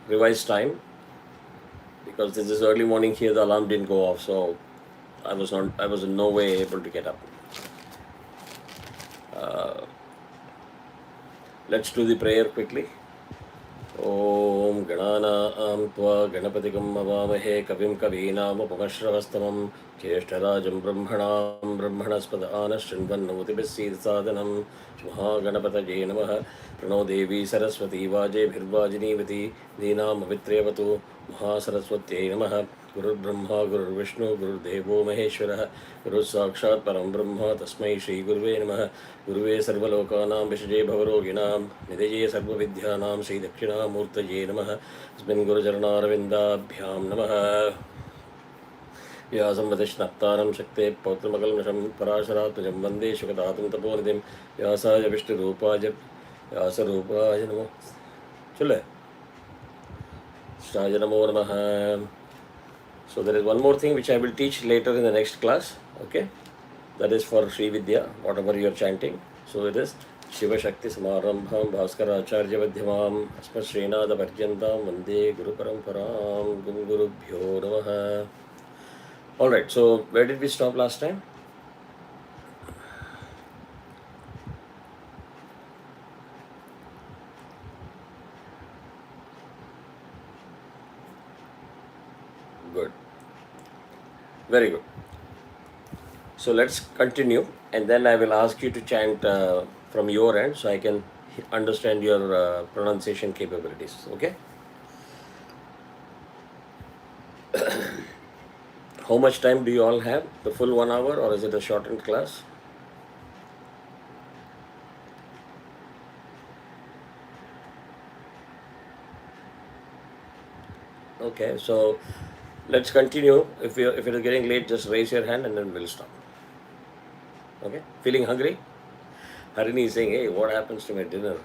revised time because this is early morning here. The alarm didn't go off, so I was in no way able to get up. Let's do the prayer quickly. ॐ गणानां त्वा गणपतिगं मवामहे कविं कवीनामुपमश्रवस्तमं ज्येष्ठराजं ब्रह्मणां ब्रह्मणस्पद आनशृण्वन्नोतिभिः सीदसादनं महागणपतये नमः प्रणो देवी सरस्वती वाजेभिर्वाजिनीवती दीनामवित्र्यवतु महासरस्वत्यै नमः गुरुर्ब्रह्मा गुरुर्विष्णु गुरुर्देवो महेश्वरः गुरुस्साक्षात् परं ब्रह्म तस्मै श्रीगुरुवे नमः गुरुवे सर्वलोकानां विषजे भवरोगिणां निधये सर्वविद्यानां श्रीदक्षिणामूर्तये नमः अस्मिन् गुरुचरणारविन्दाभ्यां नमः व्यासं वदिष्णप्तारं शक्ते पौत्रमकल्मषं पराशरात्मजं वन्दे शुकतातं तपोनिधिं व्यासाय विष्णुरूपाय व्यासरूपाय नमो चले Shaya Namo Namaha. So there is one more thing which I will teach later in the next class. Okay, that is for Sri Vidya, whatever you are chanting. So it is Shiva Shakti Samarambham Bhaskara Acharya Vadhyamam Asma Srinada Paryantam Vande Guru Paramparam Guru Bhyo Namaha. Alright, so where did we stop last time? Good. Very good. So let's continue, and then I will ask you to chant from your end so I can understand your pronunciation capabilities. Okay? How much time do you all have? The full 1 hour, or is it a shortened class? Okay, so let's continue. If it is getting late, just raise your hand and then we'll stop. Okay? Feeling hungry? Harini is saying, hey, what happens to my dinner?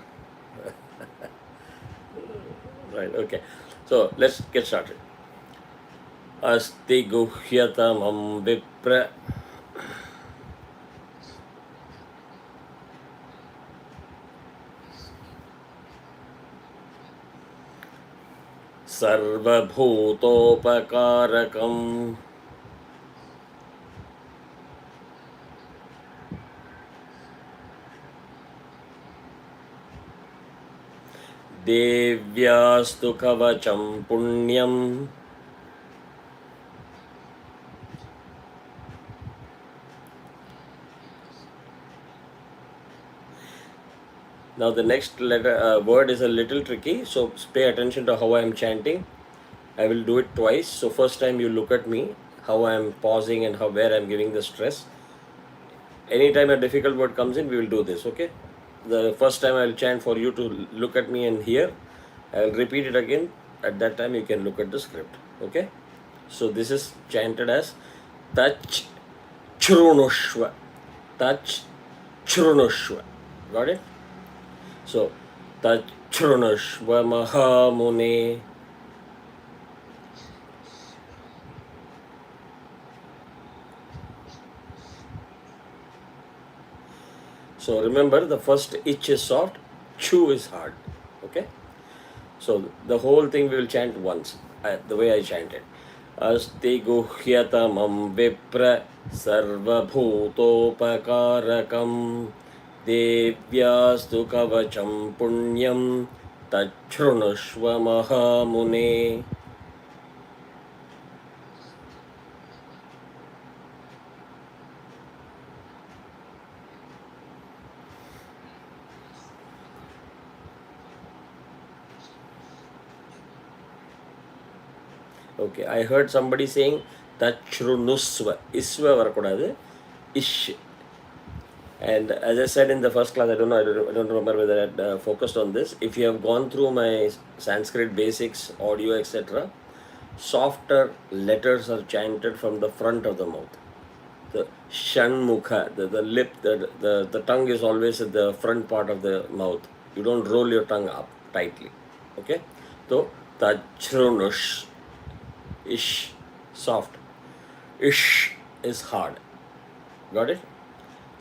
Right, okay. So let's get started. Asti guhyatamam vipra sarvabhutopakarakam devyastu kavacham punyam Now the next word is a little tricky, so pay attention to how I am chanting. I will do it twice. So first time you look at me, how I am pausing and where I am giving the stress. Anytime a difficult word comes in, we will do this, okay? The first time I will chant for you to look at me and hear. I will repeat it again. At that time you can look at the script, okay? So this is chanted as Tach Chrunushva. Tach Chrunushva. Got it? So, Tachrunushva Mahamune. So remember, the first ich is soft, chu is hard. Okay? So the whole thing we will chant once, the way I chanted. Asti guhyatamam vipra sarvabhutopakarakam devyastu kavacham punyam tachrunushva mahamune. Okay, I heard somebody saying tachrunusva. Isva varakudadu. Ish. And as I said in the first class, I don't remember whether I focused on this. If you have gone through my Sanskrit basics, audio, etc., softer letters are chanted from the front of the mouth. The shanmukha, the lip, the tongue is always at the front part of the mouth. You don't roll your tongue up tightly. Okay? So, tachrunush, ish, soft. Ish is hard. Got it?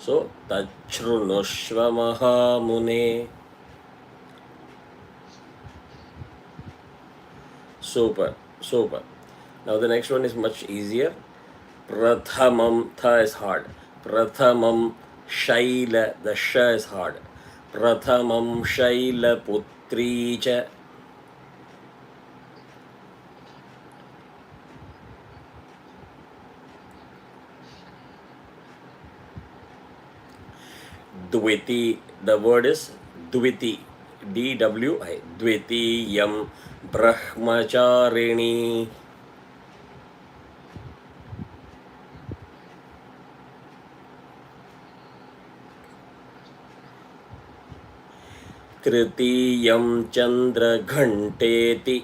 So, Tachrunushva Mahamune. Super, super. Now the next one is much easier. Prathamam, tha is hard. Prathamam shaila, the sha is hard. Prathamam shaila putri cha. Dviti, the word is Dviti. DWI. Dvitiyam brahmacharini. तृतीयं चन्द्रघण्टेति.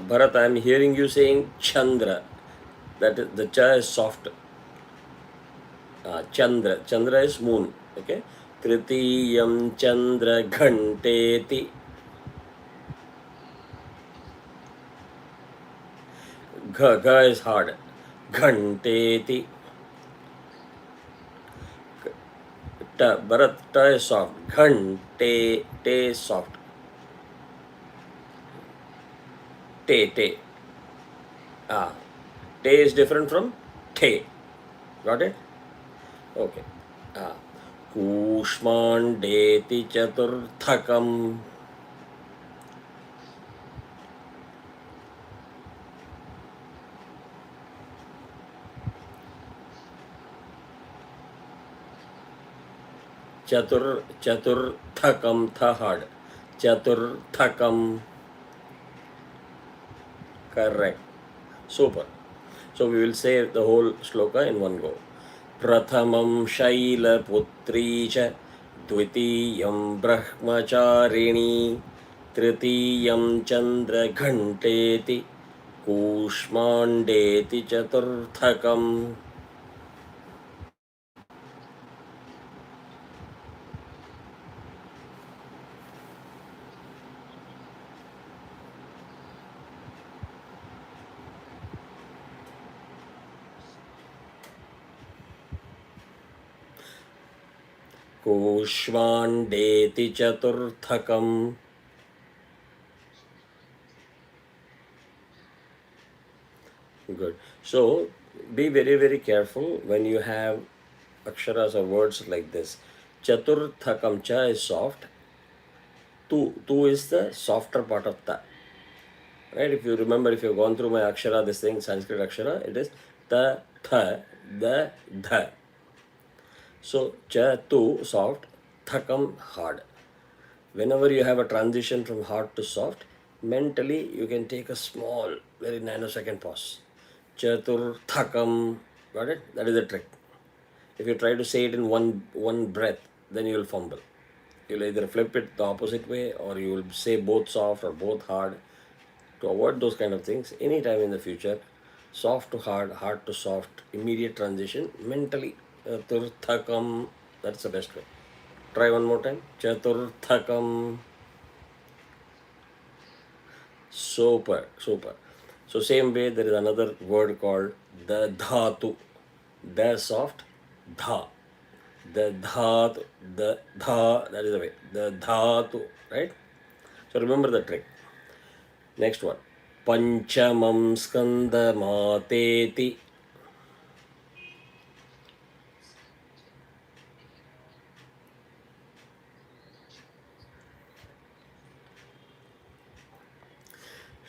Bharat, I am hearing you saying Chandra. That is, the cha is soft. Chandra. Chandra is moon. Okay. Tritiyam Chandra Ghanteti. Gha is hard. Ghanteti. Ta. Bharat, ta is soft. Ghante. Te is soft. Te. Te. Ah. Te is different from te. Got it? Okay. Ah. कूष्माण्डेति चतुर्थकम्. चतुर्थकम था hard. Chaturthakam. Correct. Super. So we will say the whole shloka in one go. Prathamam shaila putri cha. Dvitiyam brahmacharini. Tritiyam chandra ghanteti. Kushmandeti chaturthakam. Kushmandeti chaturthakam. Good. So be very, very careful when you have aksharas or words like this. Chaturthakam, cha is soft. Tu is the softer part of ta. Right? If you remember, if you've gone through my akshara, this thing, Sanskrit akshara, it is ta, tha, the, dha. So cha, tu, soft, thakam, hard. Whenever you have a transition from hard to soft, mentally you can take a small, very nanosecond pause. Chatur, thakam, got it? That is the trick. If you try to say it in one breath, then you will fumble. You'll either flip it the opposite way or you will say both soft or both hard. To avoid those kind of things, anytime in the future, soft to hard, hard to soft, immediate transition, mentally, chaturthakam, that's the best way. Try one more time. Chaturthakam. Super, super. So same way, there is another word called the dhatu. The soft, dha. The dhatu, the dha, that is the way. The dhatu, right? So remember the trick. Next one. Panchamam skandamāteti.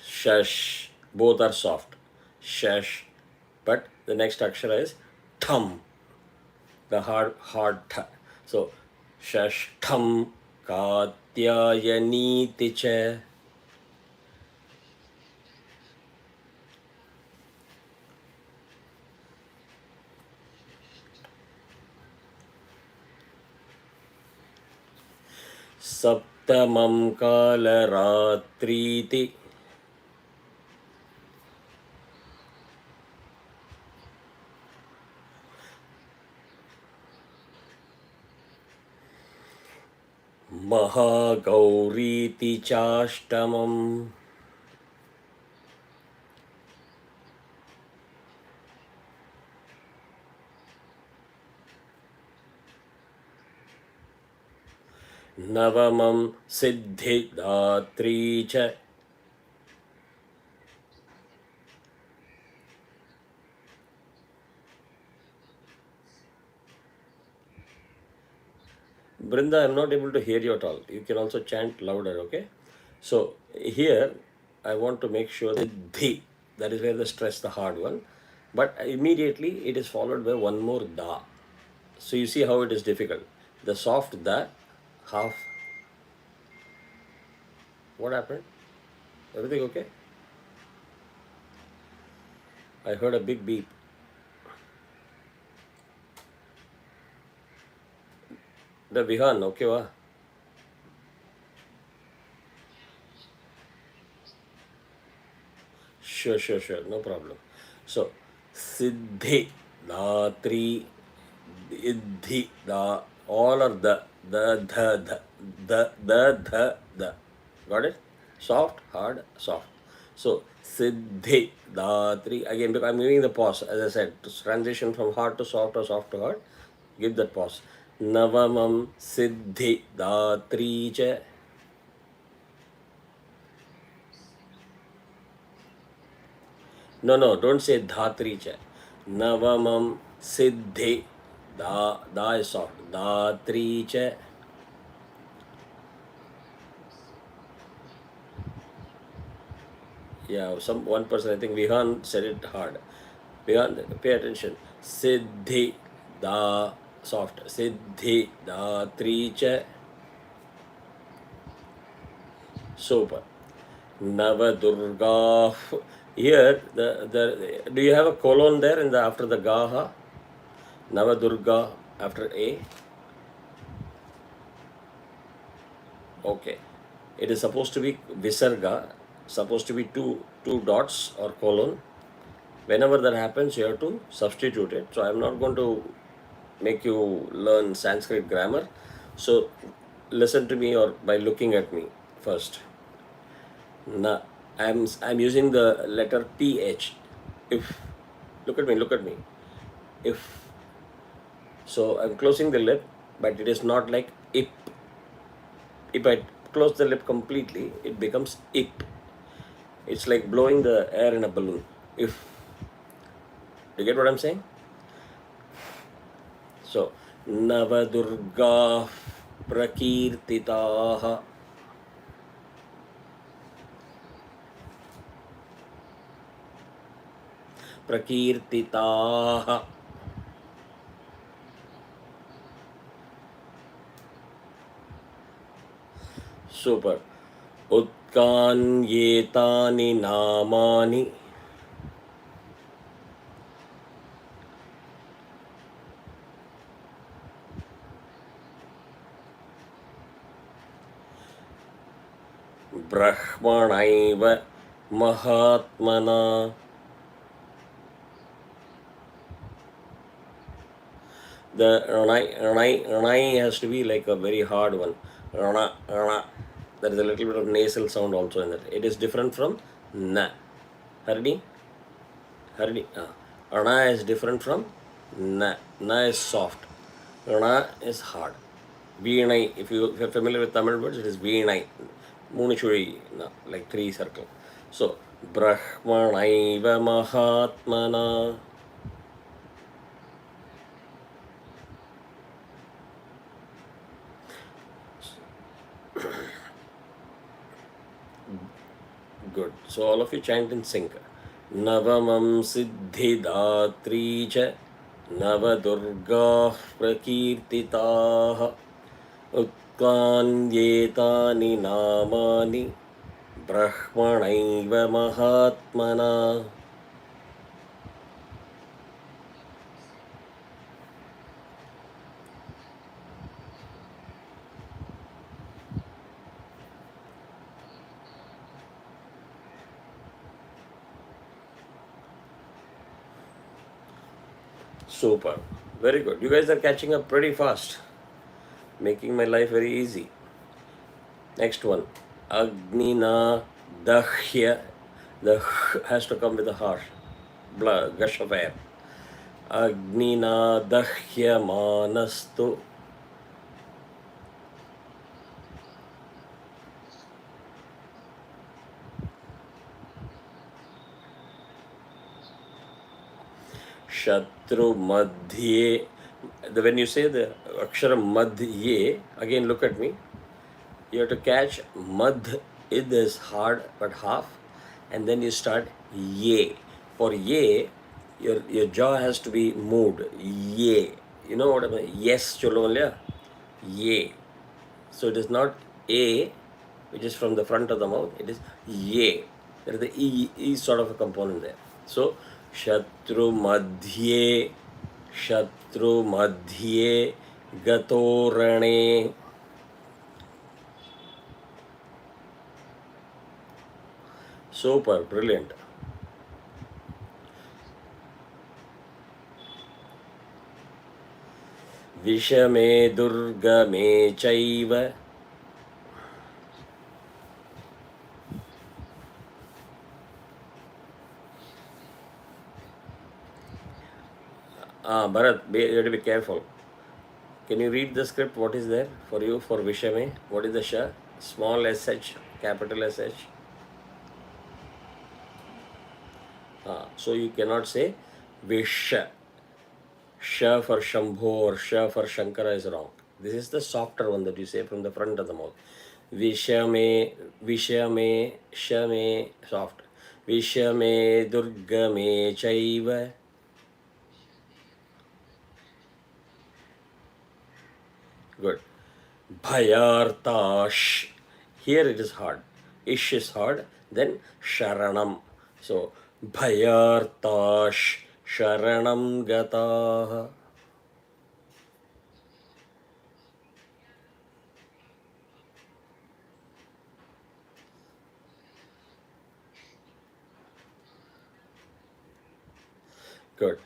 Shash. Both are soft. Shash. But the next akshara is thum. The hard th. So shash thum katyayani cha. सप्तमं कालरात्रीति. महागौरीति चाष्टमम्. नवमं सिद्धिदात्री च. Brinda, I'm not able to hear you at all. You can also chant louder, okay? So here, I want to make sure that the, that is where the stress, the hard one. But immediately it is followed by one more da. So you see how it is difficult. The soft da, half. What happened? Everything okay? I heard a big beep. The Vihan, okay, wa? Sure, sure, sure. No problem. So, Siddhi, Datri, Iddhi, Da, all are the. Got it? Soft, hard, soft. So, Siddhi, Datri. Again, because I'm giving the pause, as I said, to transition from hard to soft or soft to hard. Give that pause. Navamam Siddhi Datri Cha. No, no, don't say dhatri cha. Navamam siddhi. Da is soft. Dhatri cha. Yeah, some one person, I think Vihan said it hard. Vihan, pay attention. Siddhi. Da soft. Siddhi. Dhatri cha. Super. Navadurga. Here, the do you have a colon there in the after the gaha? Navadurga after A. Okay. It is supposed to be visarga, supposed to be two dots or colon. Whenever that happens, you have to substitute it. So I'm not going to make you learn Sanskrit grammar. So listen to me or by looking at me first. Na, I'm using the letter PH. If look at me. If so, I'm closing the lip, but it is not like ip. If I close the lip completely, it becomes ip. It's like blowing the air in a balloon. If you get what I'm saying? So, Navadurga Prakirtitaha. Prakirtitaha. Super. Utkanyetani namani. Brahmanaiva Mahatmana. The ranai has to be like a very hard one. Rana. There is a little bit of nasal sound also in that. It is different from na. Hardi? Hardi. Rana is different from na. Na is soft. Rana is hard. Veenai, if you are familiar with Tamil words, it is Veenai. Munichuri, like three circle. So, Brahmanaiva Mahatmana. Good. So all of you chant in sync. Navamam Siddhidatri cha Navadurga Prakirtitaha Utkanyetani namani Brahmanaiva Mahatmana. Super. Very good. You guys are catching up pretty fast, making my life very easy. Next one. Agnina Dahya. The has to come with a harsh blood, gush of air. Agnina Dahya Manastu. Shatru Madhye. When you say the Akshara Madhye, again look at me. You have to catch Madh, it is hard but half, and then you start Ye. For Ye, your jaw has to be moved. Ye. You know what I mean? Yes, cholo Ye. So it is not A, which is from the front of the mouth, it is Ye. There is the E sort of a component there. So, Shatru Madhye, Shatru Madhye, Gatorane. Super, brilliant. Vishame Durgame Chaiva. Bharat, you have to be careful. Can you read the script? What is there for you for Vishame? What is the Sha? Small SH, capital SH. So you cannot say Visha. Sha for Shambho or Sha for Shankara is wrong. This is the softer one that you say from the front of the mouth. Vishame, Vishame, Shame, soft. Vishame, Durgame, Chaiva. Good. Bhayartash. Here it is hard. Ish is hard. Then Sharanam. So Bhayartash, Sharanam Gataha. Good.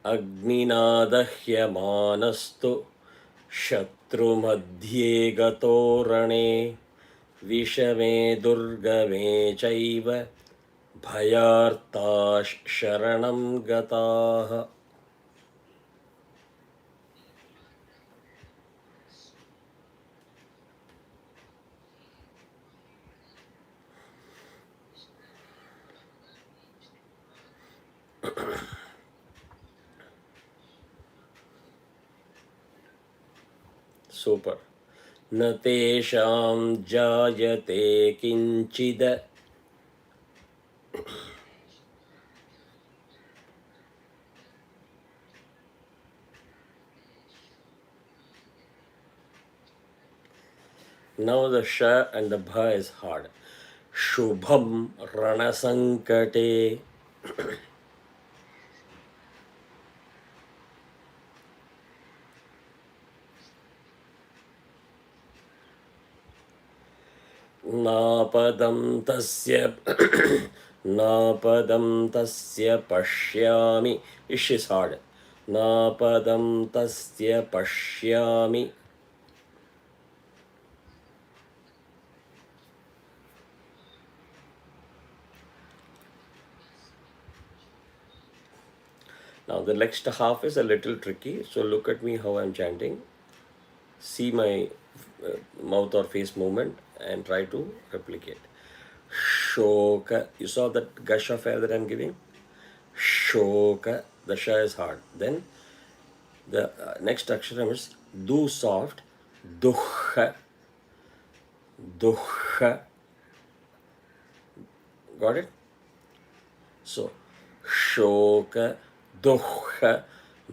अग्निनादह्यमानस्तु शत्रुमध्ये गतो रणे विषमे दुर्गमे चैव भयार्ताः शरणं गताः. Super. न तेषां जायते किञ्चिद. Now the Sha and the Bha is hard. Shubham Ranasankate. नापदं तस्य नापदं तस्य पश्यामि. Ish is hard. नापदं तस्य पश्यामि. Now the next half is a little tricky, so look at me how I'm chanting. See my mouth or face movement and try to replicate. Shoka. You saw that gush of air that I'm giving? Shoka. The Sha is hard. Then the next aksharam is do soft. Dukha. Dukha. Got it? So, Shoka, Dukha,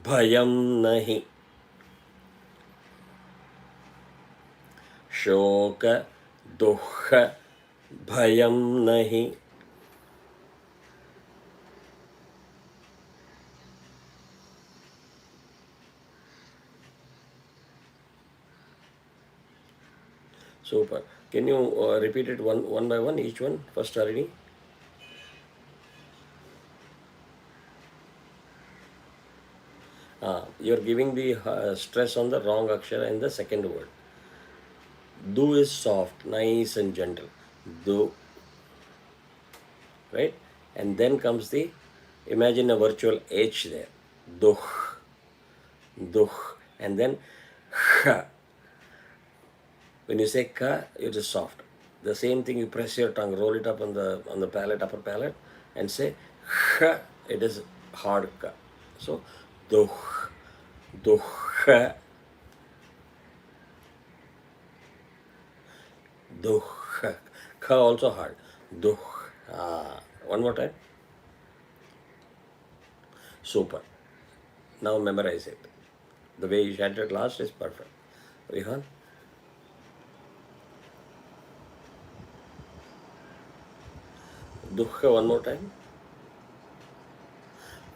Bhayam nahi. Shoka, Dukha, Bhayam nahi. Super. Can you repeat it one by one, each one? First, Harini. You're giving the stress on the wrong akshara in the second word. Do is soft, nice and gentle. Do. Right? And then comes the, imagine a virtual H there. Dukh. Dukh. And then Kha. When you say Ka, it is soft. The same thing, you press your tongue, roll it up on the palate, upper palate, and say Kha, it is hard Ka. So, dukh, dukha, dukha. Kha also hard. Dukh. One more time. Super. Now memorize it. The way you chanted last is perfect. Vihan, dukha one more time.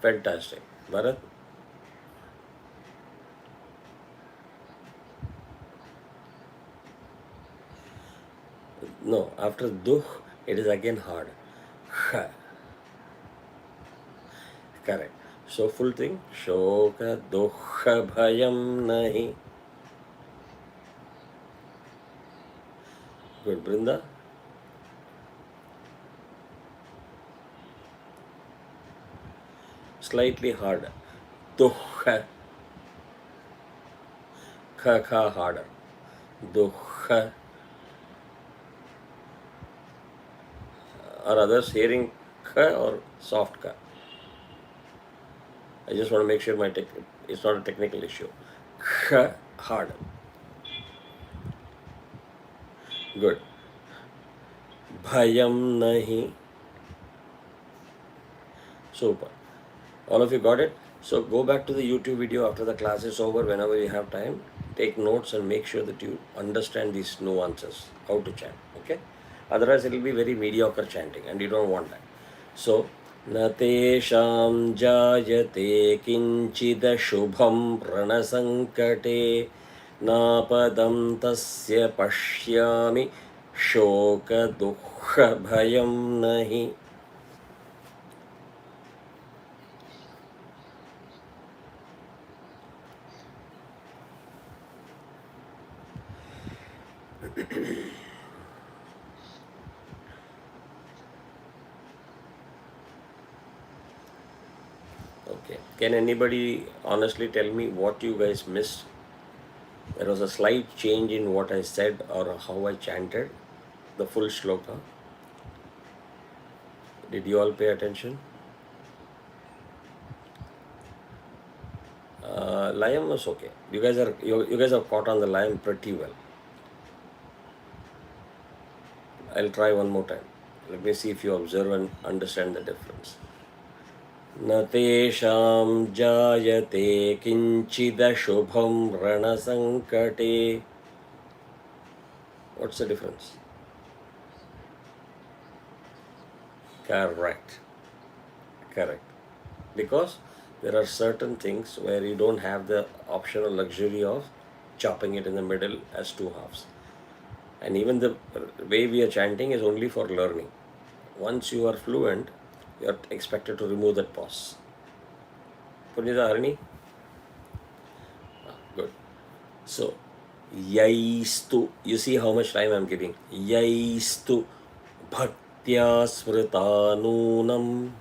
Fantastic. Bharat, no. After dukh, it is again hard. Kha. Correct. So full thing. Shoka dukha bhayam nahi. Good. Brinda. Slightly harder. Dukha. Kha kha harder. Dukha. Are others hearing kha or soft kha? I just want to make sure it's not a technical issue. Kha hard. Good. Bhayam nahi. Super. All of you got it? So go back to the YouTube video after the class is over whenever you have time. Take notes and make sure that you understand these nuances, how to chant. Okay? Otherwise, it will be very mediocre chanting and you don't want that. So, न तेषां जायते किञ्चिदशुभं रणसङ्कटे नापदं तस्य पश्यामि शोकदुःखभयं नहि. Okay. Can anybody honestly tell me what you guys missed? There was a slight change in what I said or how I chanted the full shloka. Did you all pay attention? Layam was okay. You guys have caught on the layam pretty well. I'll try one more time. Let me see if you observe and understand the difference. न तेषां जायते किञ्चिदशुभं रणसङ्कटे. What's the difference? Correct. Correct. Because there are certain things where you don't have the optional luxury of chopping it in the middle as two halves. And even the way we are chanting is only for learning. Once you are fluent, you are expected to remove that pause. Punita Harini? Good. So, yaistu. You see how much time I am giving. Yaistu bhaktya smritanunam.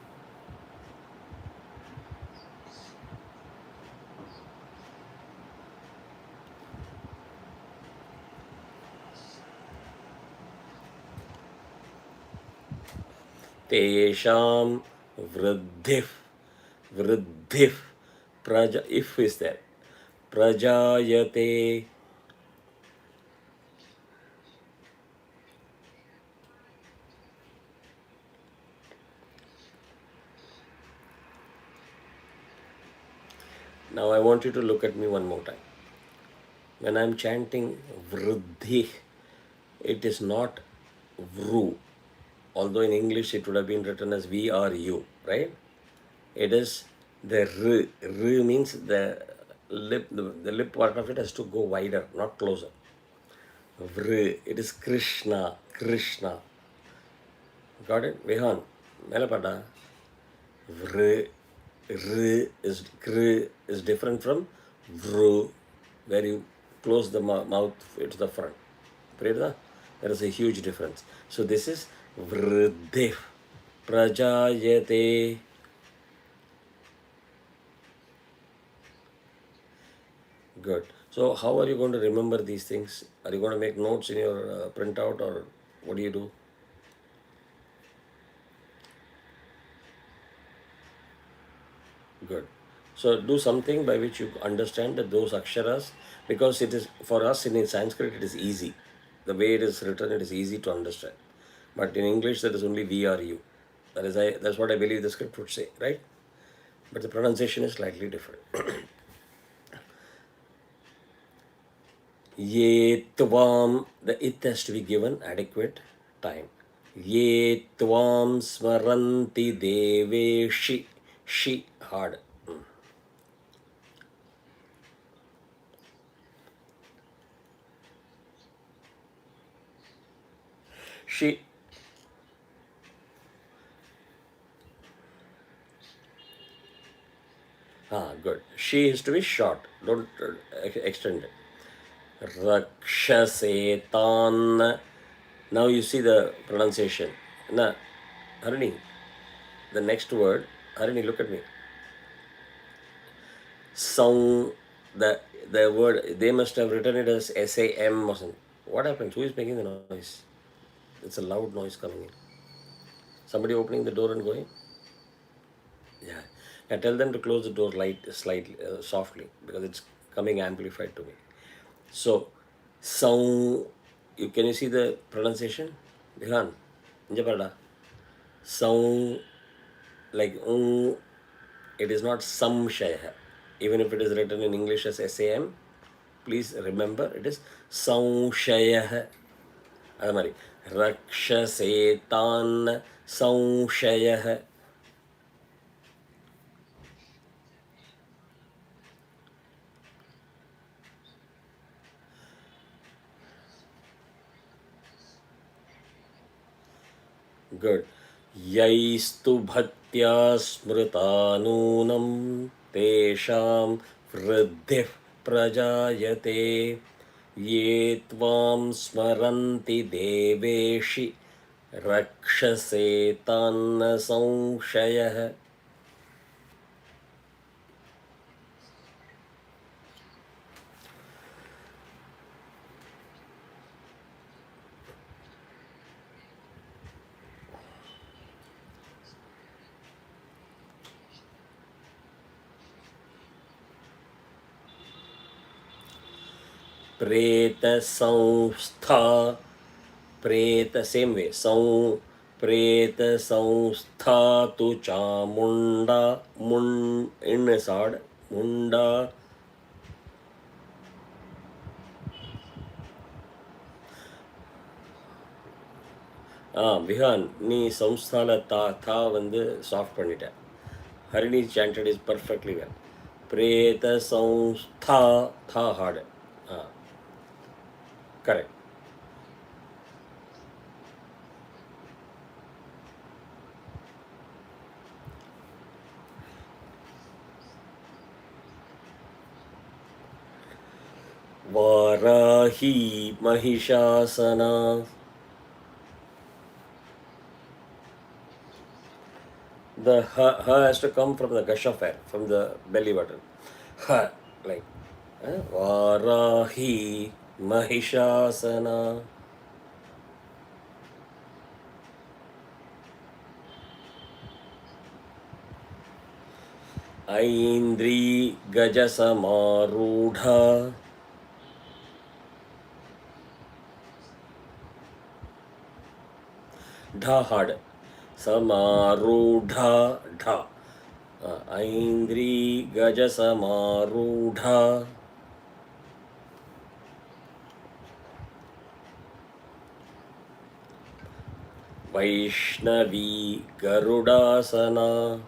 Tesham vriddhif. Vriddhif. Praja. If is there. Prajayate. Now I want you to look at me one more time. When I'm chanting vriddhi, it is not vru. Although in English it would have been written as VRU, right? It is the r. R means the lip part of it has to go wider, not closer. Vr, it is Krishna, Krishna. Got it? Vihan, Melapada. Vr, r is kr is different from vru, where you close the mouth to the front. Preda? There is a huge difference. So this is vriddhi. Prajayate. Good. So how are you going to remember these things? Are you going to make notes in your printout or what do you do? Good. So do something by which you understand that those aksharas, because it is for us in Sanskrit it is easy. The way it is written, it is easy to understand. But in English there is only V or U. That's what I believe the script would say, right? But the pronunciation is slightly different. Ye tvam, the it has to be given adequate time. Ye tvam smaranti deveshi, shi hard. She, good. She is to be short. Don't extend it. Rakshasetan. Now you see the pronunciation. Na, Harini, the next word. Harini, look at me. Sound, the word, they must have written it as SAM or something. What happens? Who is making the noise? It's a loud noise coming in. Somebody opening the door and going? Yeah. Now tell them to close the door slightly, softly, because it's coming amplified to me. So, sound, can you see the pronunciation? Vihan, inja parada. Sound, like, it is not samshaya. Even if it is written in English as SAM, please remember it is samshaya. அது மாதிரி ரக்ஷசேதான் சம்ஷய. Good. Yaistu bhaktya smrita nunam tesham vriddhih prajayate ye tvam smaranti deveshi rakshase tanna samshayah. Preta samstha, preta, same way, preta samstha tu chamunda, in is hard, munda. Vihan, நீ சம்ஸ்தால தா வந்து soft பண்ணிட்ட. Harini chanted is perfectly well. பிரேத சம்ஸ்தா தா hard. Correct. Varahi Mahishasana. The ha has to come from the gush of air, from the belly button. Ha, like Varahi Mahishasana. Aindri Gajasamarudha. Dha hard. Samarudha dha. Aindri Gajasamarudha. Vaishnavi Garudasana.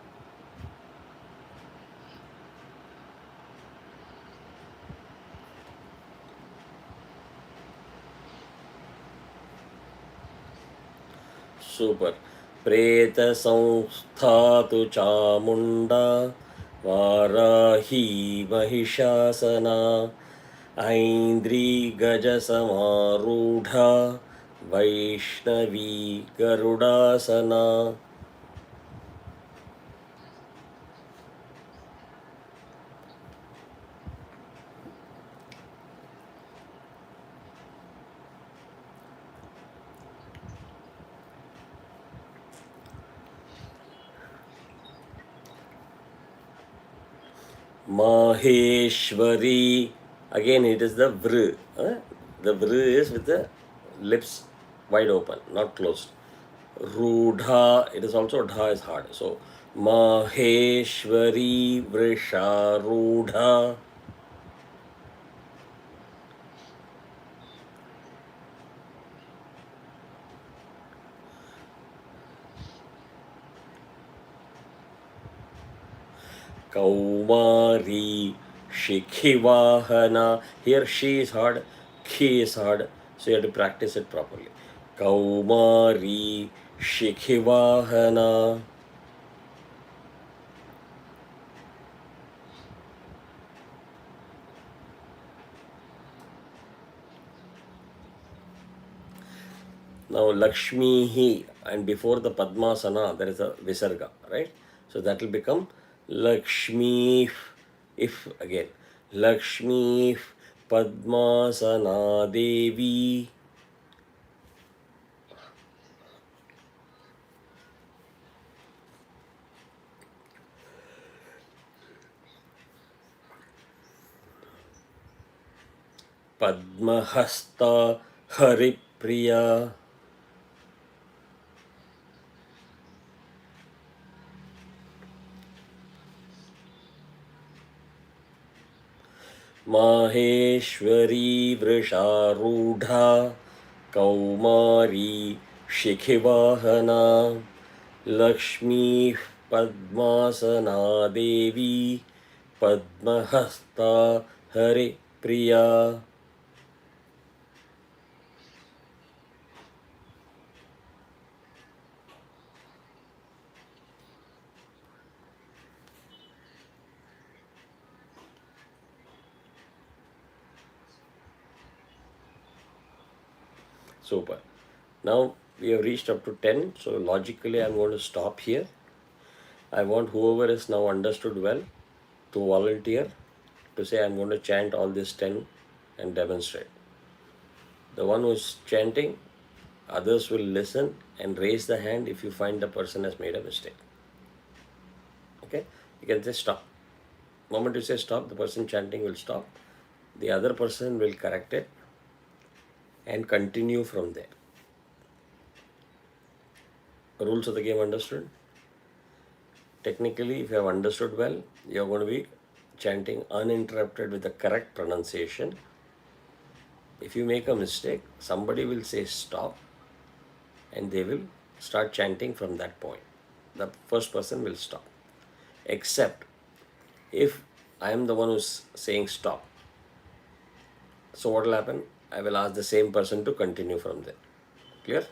Super. Preta samsthatu chamunda Varahi Mahishasana Aindri Gajasamarudha Vaishnavi Garudasana. Maheshwari. Again, it is the vr. The vr is with the lips wide open, not closed. Rudha, it is also dha is hard. So Maheshwari Vrisha Rudha. Kaumari Shikhivahana. Here she is hard, khi is hard, so you have to practice it properly. Kaumari Shikhivahana. Now Lakshmi hi, and before the Padmasana there is a Visarga, right? So that will become Lakshmi if again. Lakshmi Padmasana Devi. Padmahasta Haripriya. Maheshwari Vrisharudha Kaumari Shikhivahana Lakshmi Padmasana Devi Padmahasta Hari Priya. Super. Now we have reached up to 10, so logically I'm going to stop here. I want whoever is now understood well to volunteer to say I'm going to chant all these 10 and demonstrate. The one who's chanting, others will listen and raise the hand if you find the person has made a mistake. Okay? You can say stop. The moment you say stop, the person chanting will stop. The other person will correct it and continue from there. Rules of the game understood? Technically, if you have understood well, you are going to be chanting uninterrupted with the correct pronunciation. If you make a mistake, somebody will say stop and they will start chanting from that point. The first person will stop. Except if I am the one who's saying stop. So what will happen? I will ask the same person to continue from there. Clear?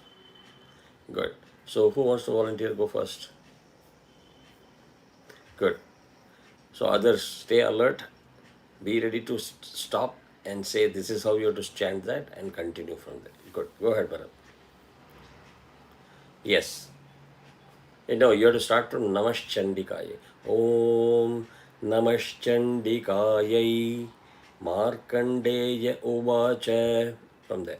Good. So who wants to volunteer? Go first. Good. So others, stay alert. Be ready to stop and say this is how you have to chant that and continue from there. Good. Go ahead, Bharat. Yes. No, you have to start from Namaschandikaya. Om Namaschandikayai Markandeya Uvacha. From there.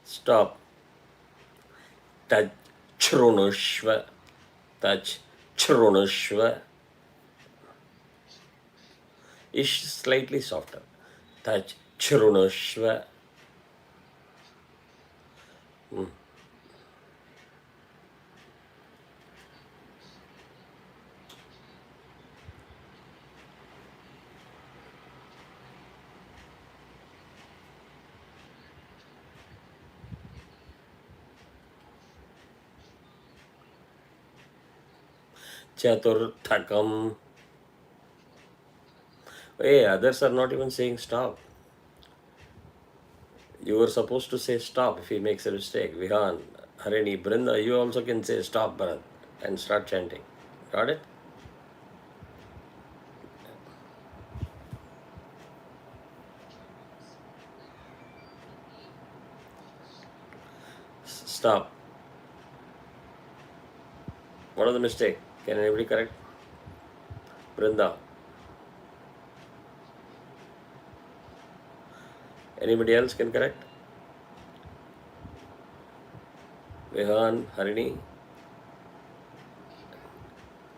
Stop. Taj Chrunushva. Taj Chrunushva. Ish slightly softer. Taj Chrunushva. Chaturthakam. Hey, others are not even saying stop. You were supposed to say stop if he makes a mistake. Vihan, Harini, Brinda, you also can say stop, Bharat, and start chanting. Got it? Stop. What are the mistake? Can anybody correct? Brinda. Anybody else can correct? Vihan, Harini.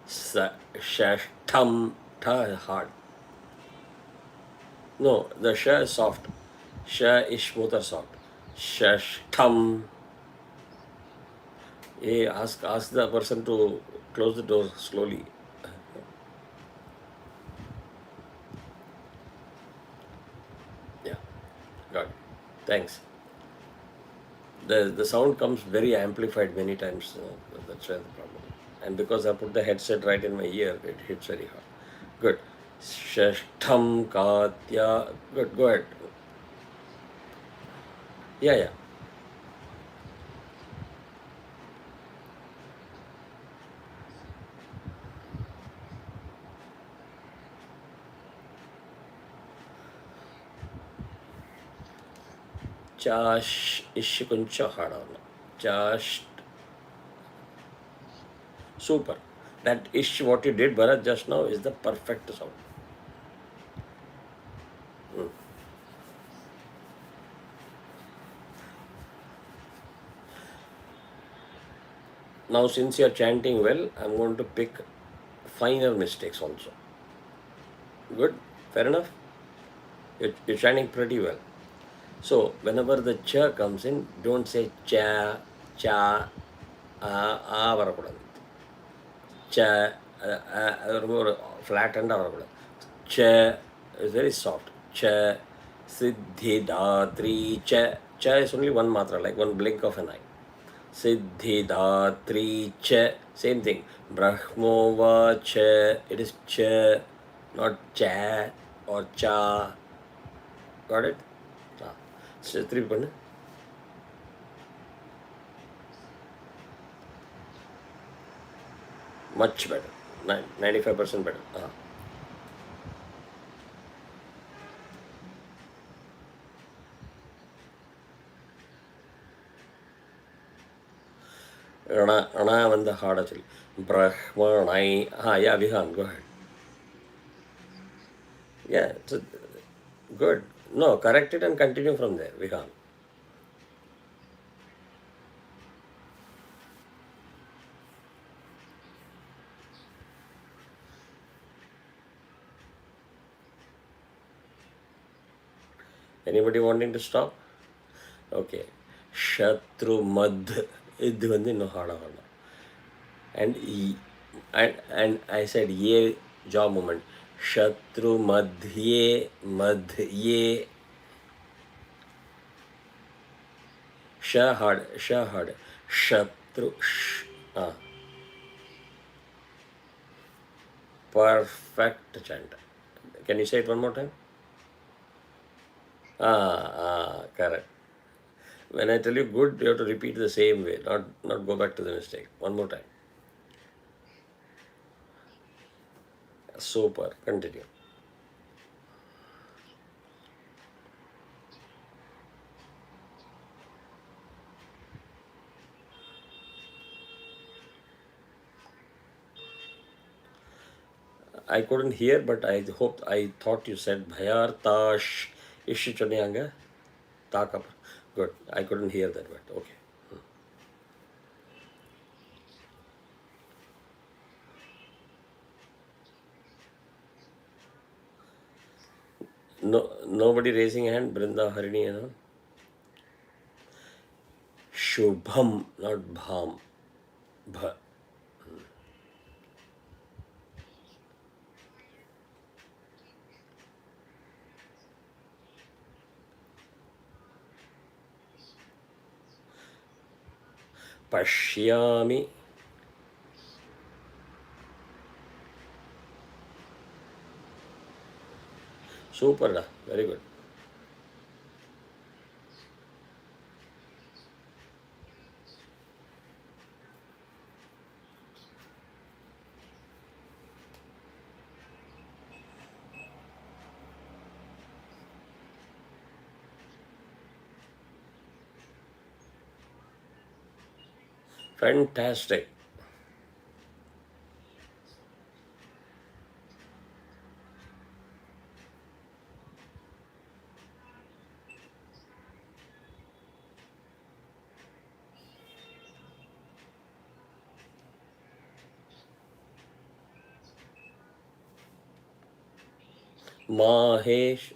Shashtam. Tha is hard. No, the sh is soft. Sh is both are soft. Shashtam. Hey, ask the person to close the door slowly. Yeah, got it. Thanks. The sound comes very amplified many times. That's where the problem. And because I put the headset right in my ear, it hits very hard. Good. Shashtam Katya. Good. Go ahead. Yeah, yeah. Chash ish kuncha hadana. Chash. Super. That ish what you did, Bharat, just now is the perfect sound. Now, since you are chanting well, I'm going to pick finer mistakes also. Good? Fair enough? You're chanting pretty well. So, whenever the cha comes in, don't say cha, cha, வரக்கூடாது. Cha, ரொம்ப ஒரு ஃப்ளாட்டண்டாக வரக்கூடாது. Cha is very soft. Cha, siddhidatri, cha. Cha is only one matra, like one blink of an eye. Siddhidatri, cha. Same thing. Brahmova, cha. It is cha, not cha or cha. Got it? திருப்பி பண்ணு. Much better. 95% better. Rana வந்து ஹார்டாக சொல்லி பிரஹ்மணை. Yeah, Vihan, go ahead. Yeah, good. No, correct it and continue from there, Vihan. Anybody wanting to stop? Okay. Shatru madh. இது வந்து இன்னும் ஹார்டாக வரணும். And I said ye jaw movement. Shatru madhye madhye. Sha hard. Shatru. Perfect chant. Can you say it one more time? Correct. When I tell you good, you have to repeat the same way, not go back to the mistake. One more time. Super. Continue. I couldn't hear, but I thought you said Bhayar Tash Ishi Chonyanga. Takap. Good. I couldn't hear that word. Okay. No, nobody raising hand. Brinda, Harini, and all. Shubham, not Bham. Bha. Pashyami. Super. Very good. Fantastic. Mahesh.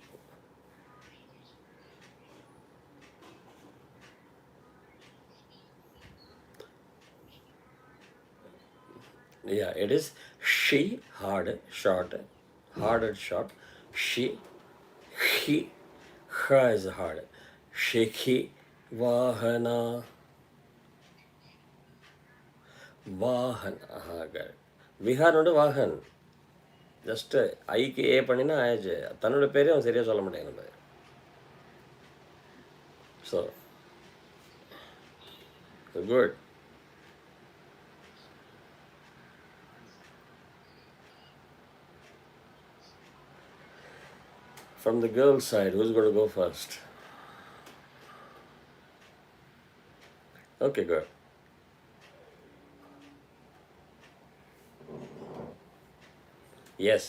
Yeah, it is she, hard, short, hard and short. She, he, her is hard. Shekhi, Vahana, Vahan. Good. Vihar not Vahan. Just ஐக்கு ஏ பண்ணினா ஆயிடுச்சு. தன்னோட பேரே அவன் சரியாக சொல்ல மாட்டேங்க நம்ம. So good. From the girl side, who's going to go first? Okay, good. Yes.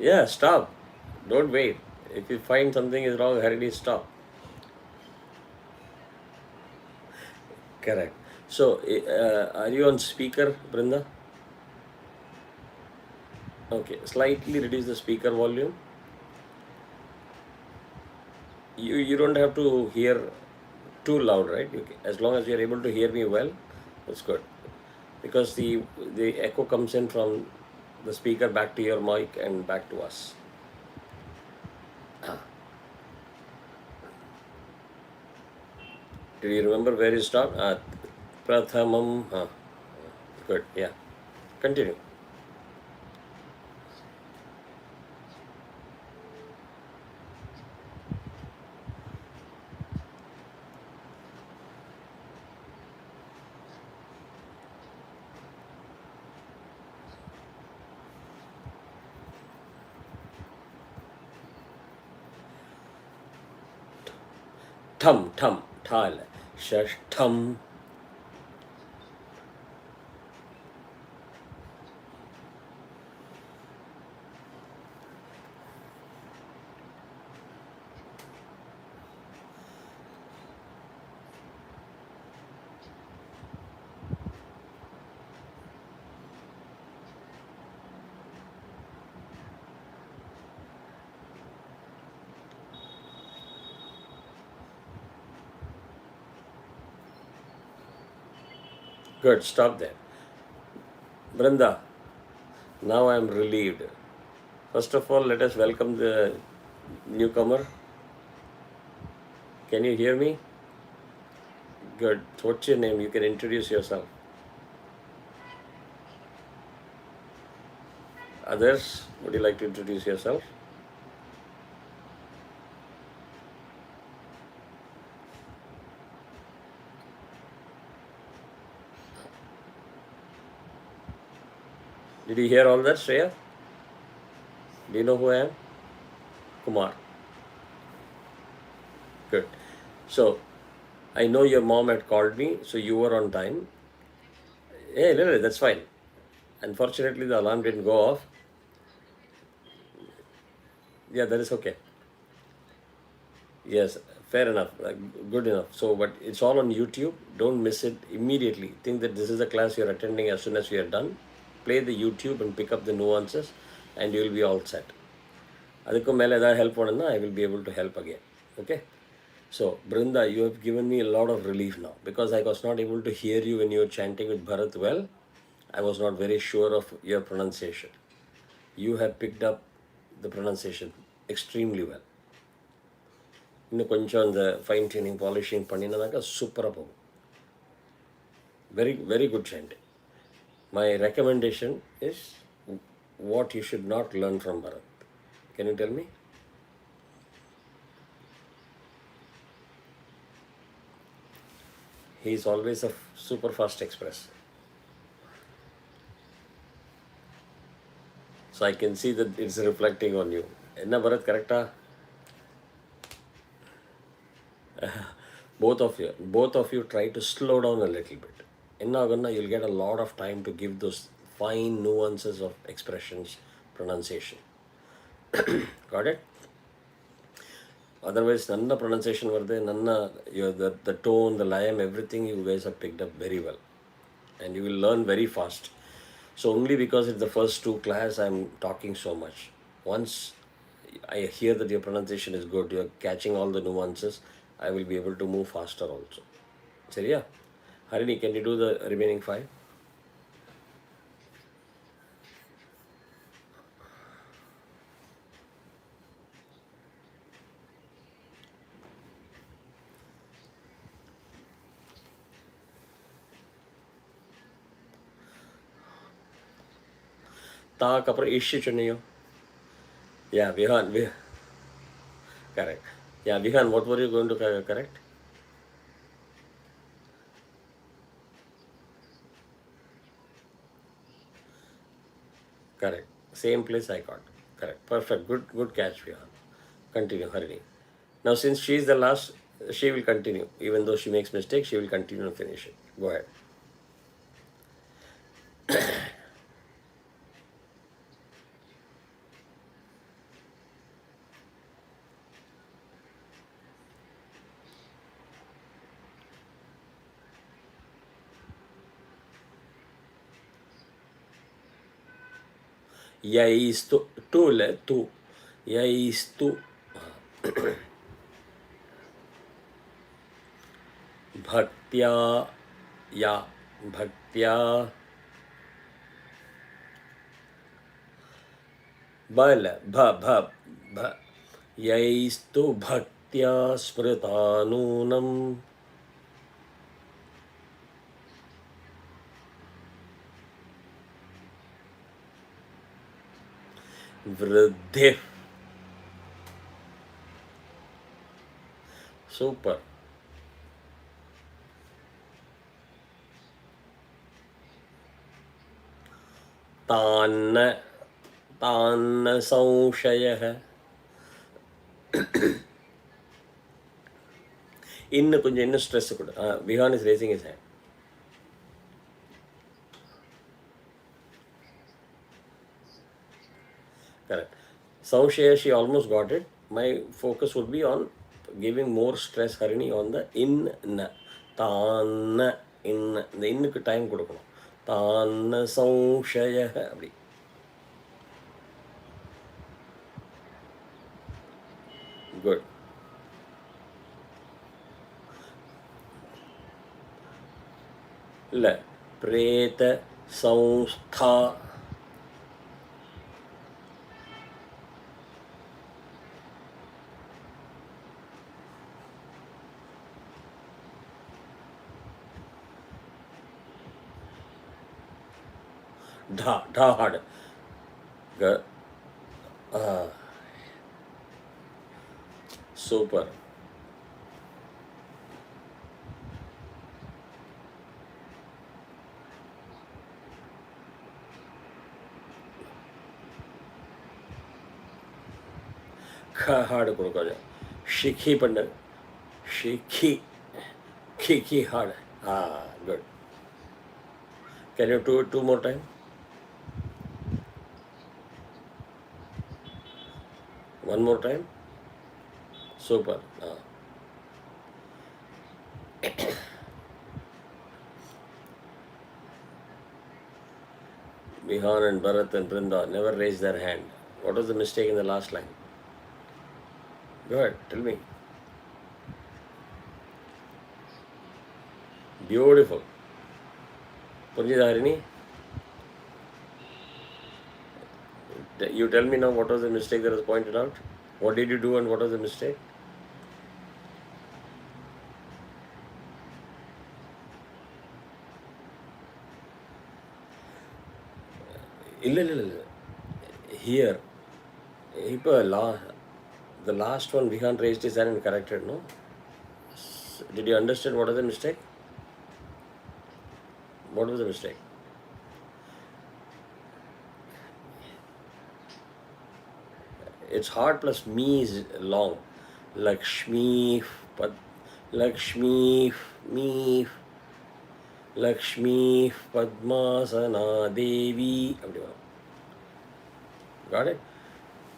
Yeah, stop. Don't wait. If you find something is wrong, hurriedly stop. Correct. So, are you on speaker, Brinda? Okay, slightly reduce the speaker volume. You don't have to hear too loud, right? As long as you're able to hear me well, that's good. Because the echo comes in from the speaker back to your mic and back to us. Do you remember where you stopped? Prathamam. Good. Yeah. Continue. Thum, thum, thal. Shashtham. Good. Stop there. Brenda, now I am relieved. First of all, let us welcome the newcomer. Can you hear me? Good. What's your name? You can introduce yourself. Others, would you like to introduce yourself? Did you hear all that, Shreya? Do you know who I am? Kumar. Good. So, I know your mom had called me, so you were on time. Hey, Lily, that's fine. Unfortunately, the alarm didn't go off. Yeah, that is okay. Yes, fair enough. Good enough. So, but it's all on YouTube. Don't miss it immediately. Think that this is the class you're attending as soon as we are done. Play the YouTube and pick up the nuances, and you'll be all set. அதுக்கும் மேலே ஏதாவது help பண்ணணும்னா I will be able to help again. Okay, So, Brinda, you have given me a lot of relief now because I was not able to hear you when you were chanting with Bharat well. I was not very sure of your pronunciation. You have picked up the pronunciation extremely well. இன்னும் கொஞ்சம் அந்த fine tuning polishing பண்ணினதாக்க சூப்பராக போகும். Very, very good chanting. My recommendation is what you should not learn from Bharat. Can you tell me? He is always a super fast express. So I can see that it's reflecting on you. Enna Bharat, correcta? Both of you try to slow down a little bit. Enna aganna, you'll get a lot of time to give those fine nuances of expressions, pronunciation. Got it? Otherwise, none pronunciation varde, none the tone, the layam, everything you guys have picked up very well. And you will learn very fast. So only because it's the first two class, I'm talking so much. Once I hear that your pronunciation is good, you're catching all the nuances, I will be able to move faster also. Seriya? Harini, can you do the remaining 5? Tak apra issue chunniyo. Yeah, Vihan, correct. Yeah, Vihan, what were you going to correct? Correct. Same place I got. Correct. Perfect. Good catch, Vihan. Continue, Harini. Now, since she is the last, she will continue. Even though she makes mistakes, she will continue and finish it. Go ahead. Yaistu, tu le, tu. Yaistu. Bhaktya, ya. Bhaktya. Bal, bha. Yaistu bhaktya smritanunam. Vriddhi. Super. तान्न तान्न संशयः இன்னும் கொஞ்சம் இன்னும் stress கொடு. Vihan is raising his hand. Correct. Samshaya, she almost got it. My focus would be on giving more stress, Harini, on the in na. Tanna in. இந்த இன்னுக்கு time கொடுக்கணும். தான சௌஷய அப்படி. Good. இல்லை பிரேத சௌஸ்தா. Dha hard. Super. Hard கொடுக்காது. Shikhi பண்ணு. Shikhi. Kiki hard. Good. Can you do it 2 more time? One more time. Super. Vihan and Bharat and Brinda never raised their hand. What was the mistake in the last line? Go ahead, tell me. Beautiful. Punjidarini, you tell me now what was the mistake that was pointed out? What did you do and what was the mistake? Illa. Here, the last one Vihan raised his hand and corrected, no? Did you understand what was the mistake? What was the mistake? It's hard plus me is long. Lakshmi, Pad, Lakshmi, me, Lakshmi, Padmasana, Devi. Got it?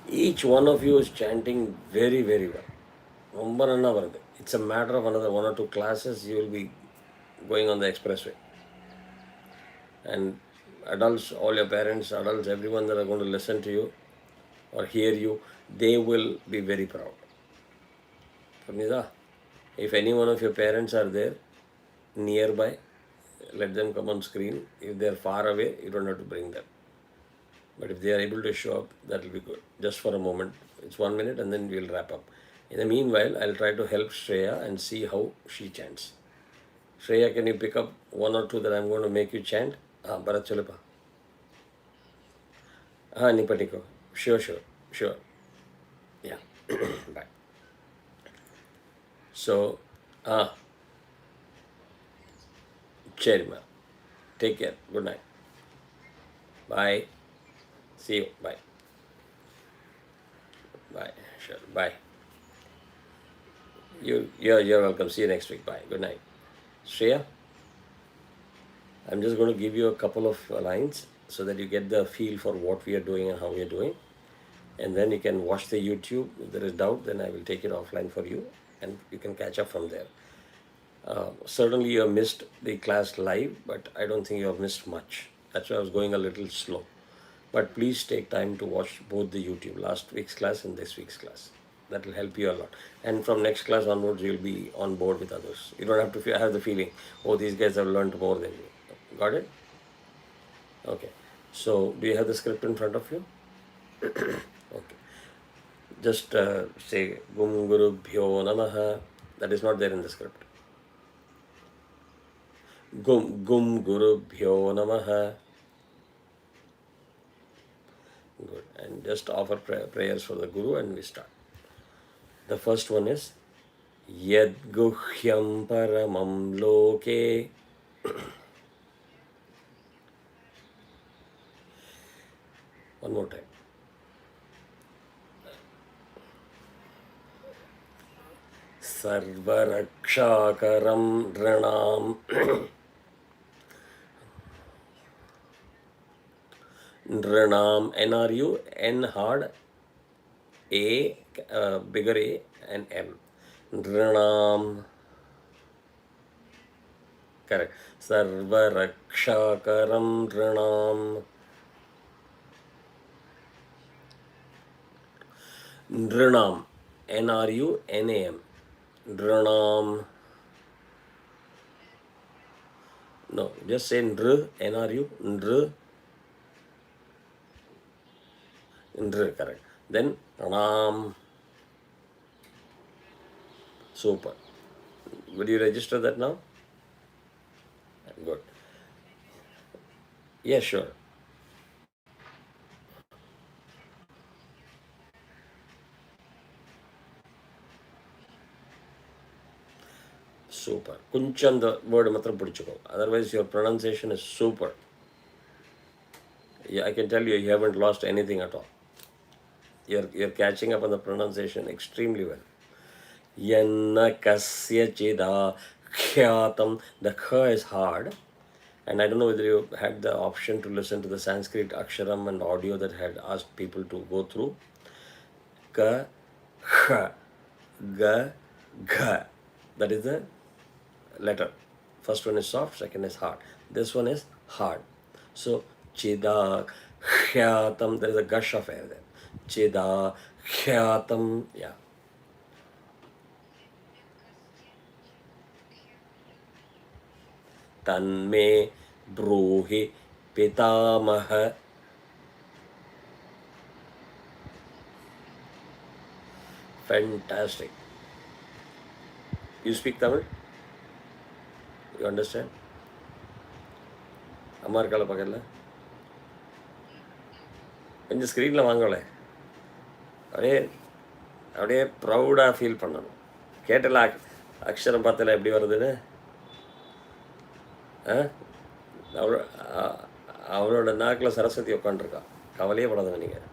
Each one of you is chanting very, very well. ரொம்ப நன்னா வருது. It's a matter of another 1 or 2 classes. You will be going on the expressway. And adults, all your parents, adults, everyone that are going to listen to you or hear you, they will be very proud. Pamida, if any one of your parents are there nearby, let them come on screen. If they are far away, you don't have to bring them. But if they are able to show up, that will be good. Just for a moment. It's 1 minute and then we'll wrap up. In the meanwhile, I'll try to help Shreya and see how she chants. Shreya, can you pick up 1 or 2 that I'm going to make you chant? Bharat Chalipa. Nipatiko. Sure. Yeah. Bye. So, Cherima. Take care. Good night. Bye. See you. Bye. Bye. Sure. Bye. You're welcome. See you next week. Bye. Good night. Shreya, I'm just going to give you a couple of lines so that you get the feel for what we are doing and how we are doing. And then you can watch the YouTube. If there is doubt, then I will take it offline for you and you can catch up from there. Certainly you have missed the class live, but I don't think you have missed much. That's why I was going a little slow. But please take time to watch both the YouTube, last week's class and this week's class. That will help you a lot. And from next class onwards, you'll be on board with others. You don't have to have the feeling, oh, these guys have learned more than me. Got it? Okay. So, do you have the script in front of you? Okay. Just say Gum Guru Bhyo Namaha. That is not there in the script. Gum Guru Bhyo Namaha. Good. And just offer prayers for the Guru and we start. The first one is Yad Guhyam Paramam Loke. One more time. Sarvarakshakaram Dranam. Dranam. NRU. N hard. A, bigger A and M. Dranam. Correct. Sarvarakshakaram Dranam. Dranam. NRUNAM. Dranam. No, just say Ndr. NRU. Ndr. Ndr, correct. Then Pranam. Super. Would you register that now? Good. Yeah, sure. Super. Kunchan the word matram pudichuko. Otherwise, your pronunciation is super. Yeah, I can tell you, you haven't lost anything at all. You're catching up on the pronunciation extremely well. Yanna kasya chida khyatam. The kha is hard. And I don't know whether you had the option to listen to the Sanskrit aksharam and audio that had asked people to go through. Ka, kha, ga, gha. That is the letter. First one is soft, second is hard. This one is hard. So, chida, khyatam. There is a gush of air there. Chida, khyatam. Yeah. தன்மே ப்ரூஹி பிதாமக. Fantastic. You speak Tamil? You understand? அம்மா இருக்கால பக்கத்தில்? கொஞ்சம் ஸ்க்ரீனில் வாங்கலை, அப்படியே அப்படியே ப்ரௌடாக feel பண்ணணும். கேட்டல அக்ஷரம் பார்த்தல எப்படி வருதுன்னு. அவளோட நாக்கில் சரஸ்வதி உட்காந்துருக்கா. கவலையே படாதுங்க நீங்கள்.